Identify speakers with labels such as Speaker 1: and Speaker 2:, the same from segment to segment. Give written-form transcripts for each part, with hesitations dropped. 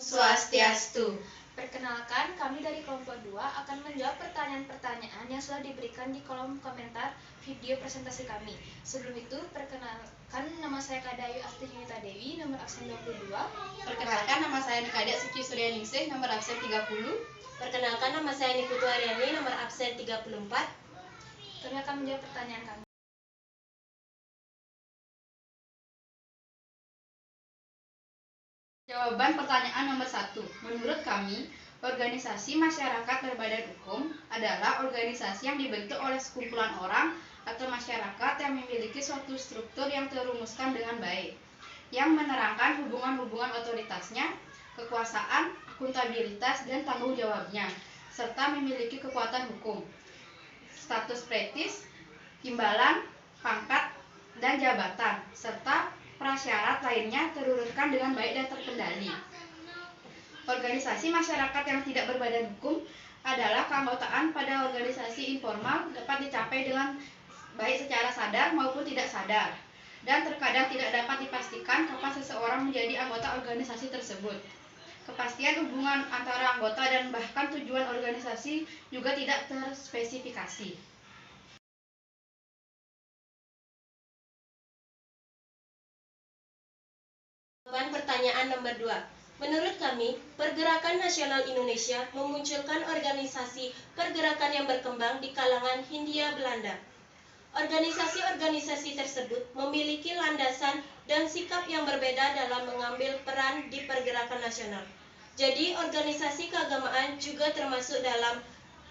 Speaker 1: Swastiastu.
Speaker 2: Perkenalkan, kami dari kelompok 2 akan menjawab pertanyaan-pertanyaan yang sudah diberikan di kolom komentar video presentasi kami. Sebelum itu, perkenalkan, nama saya Kadayu Asti Junita Dewi, nomor absen 22.
Speaker 1: Perkenalkan, nama saya Kadek Suci Suryaningsih, nomor absen 30.
Speaker 3: Perkenalkan, nama saya Nikutu Aryani, nomor absen 34.
Speaker 2: Kami akan menjawab pertanyaan kami.
Speaker 1: Jawaban pertanyaan nomor 1. Menurut kami, organisasi masyarakat berbadan hukum adalah organisasi yang dibentuk oleh sekumpulan orang atau masyarakat yang memiliki suatu struktur yang terumuskan dengan baik, yang menerangkan hubungan-hubungan otoritasnya, kekuasaan, akuntabilitas, dan tanggung jawabnya, serta memiliki kekuatan hukum, status praktis, timbalan, pangkat, dan jabatan, serta prasyarat lainnya terurutkan dengan baik dan terkendali. Organisasi masyarakat yang tidak berbadan hukum adalah keanggotaan pada organisasi informal dapat dicapai dengan baik secara sadar maupun tidak sadar, dan terkadang tidak dapat dipastikan kapan seseorang menjadi anggota organisasi tersebut. Kepastian hubungan antara anggota dan bahkan tujuan organisasi juga tidak terspesifikasi.
Speaker 3: Jawaban pertanyaan nomor 2. Menurut kami, Pergerakan Nasional Indonesia memunculkan organisasi pergerakan yang berkembang di kalangan Hindia Belanda. Organisasi-organisasi tersebut memiliki landasan dan sikap yang berbeda dalam mengambil peran di pergerakan nasional. Jadi, organisasi keagamaan juga termasuk dalam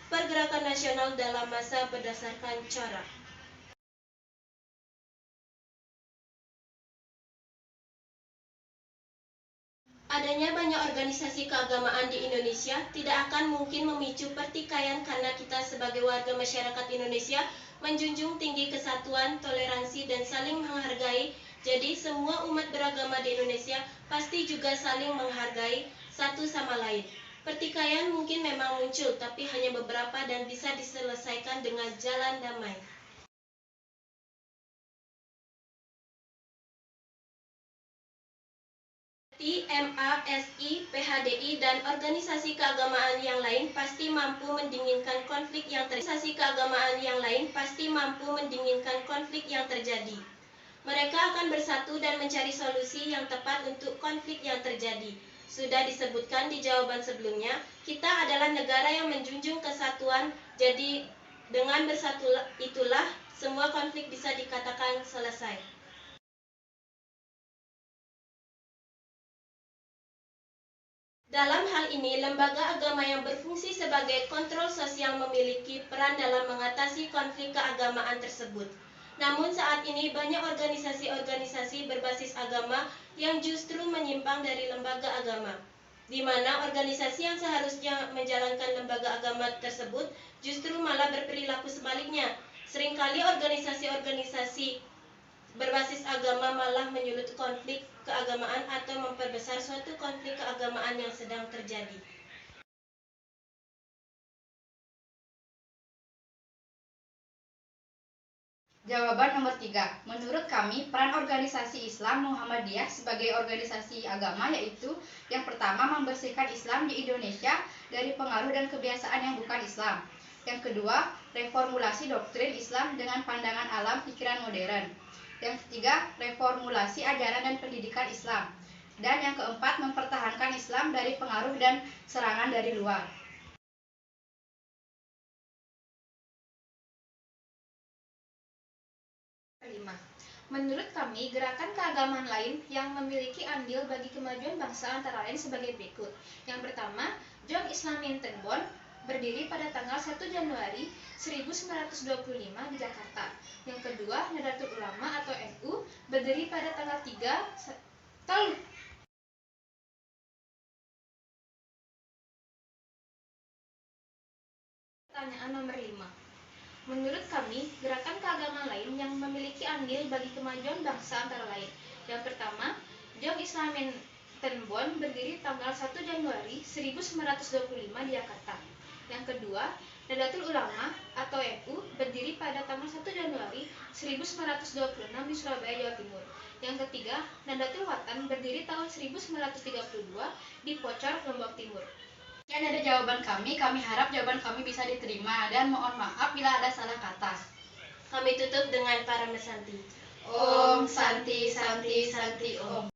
Speaker 3: pergerakan nasional dalam masa berdasarkan corak. Adanya banyak organisasi keagamaan di Indonesia tidak akan mungkin memicu pertikaian karena kita sebagai warga masyarakat Indonesia menjunjung tinggi kesatuan, toleransi, dan saling menghargai. Jadi semua umat beragama di Indonesia pasti juga saling menghargai satu sama lain. Pertikaian mungkin memang muncul, tapi hanya beberapa dan bisa diselesaikan dengan jalan damai. MASI, PHDI, dan organisasi keagamaan yang lain pasti mampu mendinginkan konflik yang terjadi. Mereka akan bersatu dan mencari solusi yang tepat untuk konflik yang terjadi. Sudah disebutkan di jawaban sebelumnya, kita adalah negara yang menjunjung kesatuan, jadi dengan bersatu itulah semua konflik bisa dikatakan selesai. Dalam hal ini, lembaga agama yang berfungsi sebagai kontrol sosial memiliki peran dalam mengatasi konflik keagamaan tersebut. Namun saat ini banyak organisasi-organisasi berbasis agama yang justru menyimpang dari lembaga agama, di mana organisasi yang seharusnya menjalankan lembaga agama tersebut justru malah berperilaku sebaliknya. Seringkali organisasi-organisasi berbasis agama malah menyulut konflik keagamaan atau memperbesar suatu konflik keagamaan yang sedang terjadi.
Speaker 1: Jawaban nomor 3. Menurut kami, peran organisasi Islam Muhammadiyah sebagai organisasi agama yaitu yang pertama, membersihkan Islam di Indonesia dari pengaruh dan kebiasaan yang bukan Islam. Yang kedua, reformulasi doktrin Islam dengan pandangan alam pikiran modern. Yang ketiga, reformulasi ajaran dan pendidikan Islam. Dan yang keempat, mempertahankan Islam dari pengaruh dan serangan dari luar.
Speaker 2: Menurut kami, gerakan keagamaan lain yang memiliki andil bagi kemajuan bangsa antara lain sebagai berikut. Yang pertama, Jom Islamin Tenbon, berdiri pada tanggal 1 Januari 1925 di Jakarta. Yang kedua, Nadatul Ulama atau NU, berdiri pada tanggal 3 tahun. Pertanyaan nomor 5. Menurut kami, gerakan keagamaan lain yang memiliki andil bagi kemajuan bangsa antara lain. Yang pertama, Jom Islamin Tenbon, berdiri tanggal 1 Januari 1925 di Jakarta. Yang kedua, Nadatul Ulama atau NU berdiri pada tanggal 1 Januari 1926 di Surabaya, Jawa Timur. Yang ketiga, Nadatul Watan berdiri tahun 1932 di Pocar, Lombok Timur.
Speaker 1: Sekian ada jawaban kami harap jawaban kami bisa diterima dan mohon maaf bila ada salah kata.
Speaker 3: Kami tutup dengan para mesanti.
Speaker 1: Om Santi Santi Santi Om.